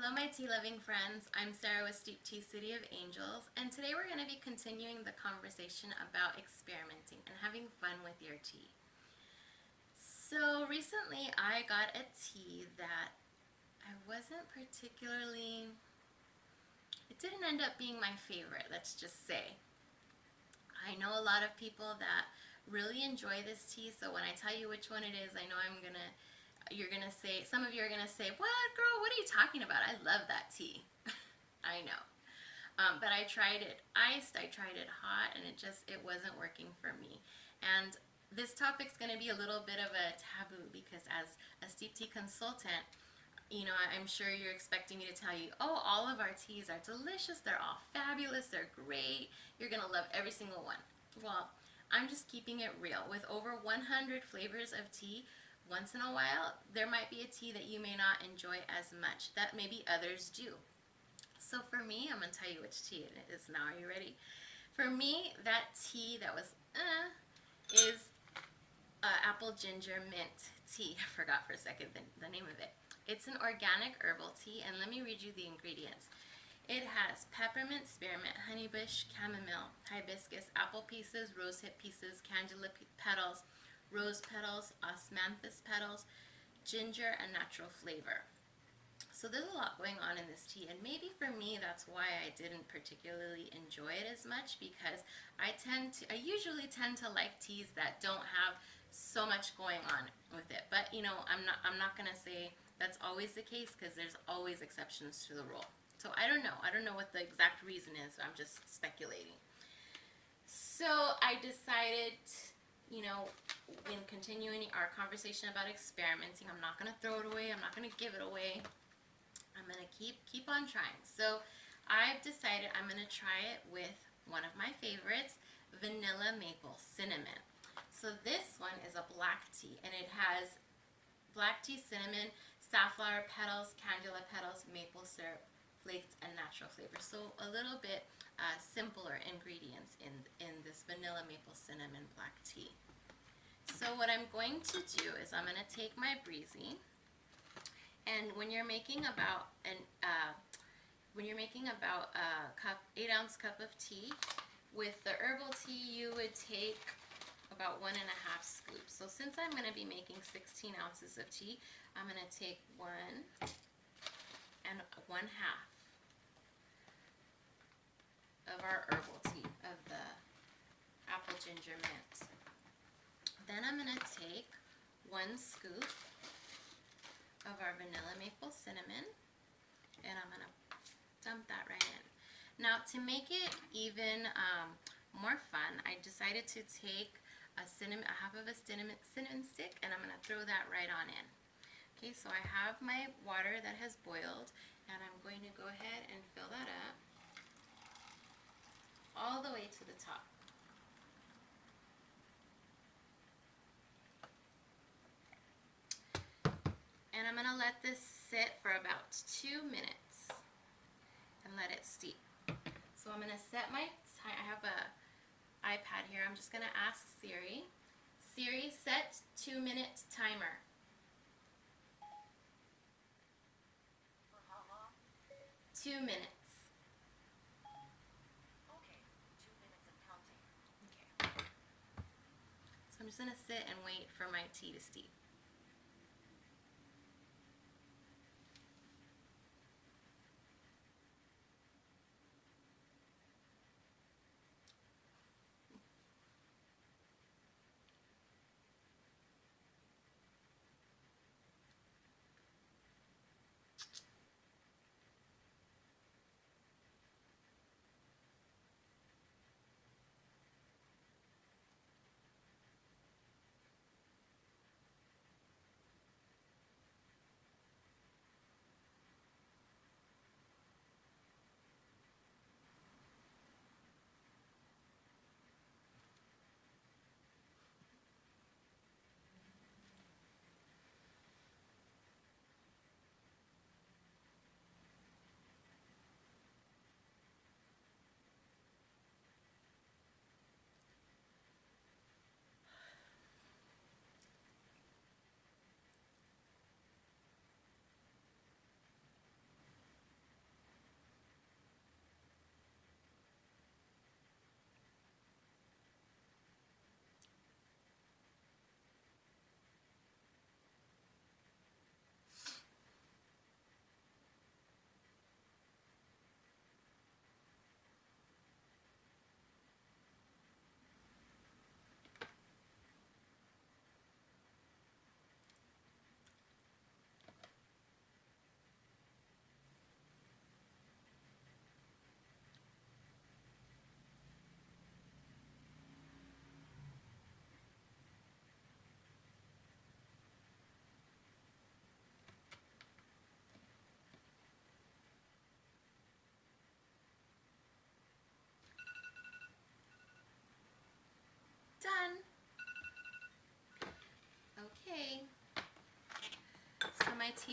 Hello, my tea loving friends. I'm Sarah with Steep Tea City of Angels, and today we're going to be continuing the conversation about experimenting and having fun with your tea. So, recently I got a tea that I wasn't particularly, it didn't end up being my favorite, let's just say. I know a lot of people that really enjoy this tea, so when I tell you which one it is, I know you're gonna say, some of you are gonna say, what girl, what are you talking about? I love that tea. I know. But I tried it iced, I tried it hot, and it wasn't working for me. And this topic's gonna be a little bit of a taboo because as a steep tea consultant, I'm sure you're expecting me to tell you, oh, all of our teas are delicious, they're all fabulous, they're great, you're gonna love every single one. Well, I'm just keeping it real. With over 100 flavors of tea, once in a while, there might be a tea that you may not enjoy as much that maybe others do. So for me, I'm gonna tell you which tea it is now. Are you ready? For me, that tea that was is apple ginger mint tea. I forgot for a second the name of it. It's an organic herbal tea, and let me read you the ingredients. It has peppermint, spearmint, honeybush, chamomile, hibiscus, apple pieces, rosehip pieces, calendula petals, rose petals, osmanthus petals, ginger, and natural flavor. So there's a lot going on in this tea, and maybe for me that's why I didn't particularly enjoy it as much, because I usually tend to like teas that don't have so much going on with it. But I'm not gonna say that's always the case, because there's always exceptions to the rule. So I don't know what the exact reason is. I'm just speculating. So I decided, in continuing our conversation about experimenting, I'm not gonna throw it away, I'm not gonna give it away. I'm gonna keep on trying. So I've decided I'm gonna try it with one of my favorites, vanilla maple cinnamon. So this one is a black tea, and it has black tea, cinnamon, safflower petals, calendula petals, maple syrup, flakes, and natural flavor. So a little bit simpler ingredients in this vanilla maple cinnamon black tea. So what I'm going to do is I'm going to take my Breezy, and when you're making about a 8-ounce cup of tea, with the herbal tea you would take about 1.5 scoops. So since I'm going to be making 16 ounces of tea, I'm going to take 1.5 of our herbal tea, of the apple ginger mint. Then I'm going to take 1 scoop of our vanilla maple cinnamon, and I'm going to dump that right in. Now, to make it even more fun, I decided to take a half of a cinnamon stick, and I'm going to throw that right on in. Okay, so I have my water that has boiled, and I'm going to go ahead and fill that up all the way to the top. And I'm going to let this sit for about 2 minutes and let it steep. So I'm going to set my time. I have a iPad here. I'm just going to ask Siri. Siri, set 2-minute timer. For how long? 2 minutes. Okay, 2 minutes and counting. Okay. So I'm just going to sit and wait for my tea to steep.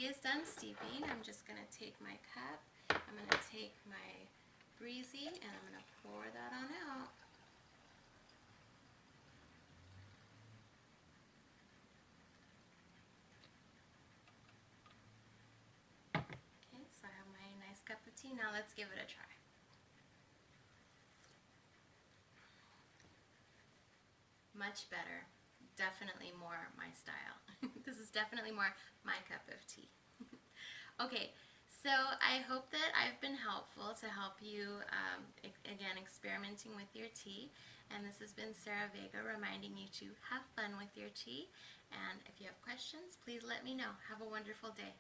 tea is done steeping, I'm just going to take my cup, I'm going to take my Breezy, and I'm going to pour that on out. Okay, so I have my nice cup of tea. Now let's give it a try. Much better. Definitely more my style. This is definitely more my cup of tea. Okay, so I hope that I've been helpful to help you, again, experimenting with your tea. And this has been Sarah Vega reminding you to have fun with your tea. And if you have questions, please let me know. Have a wonderful day.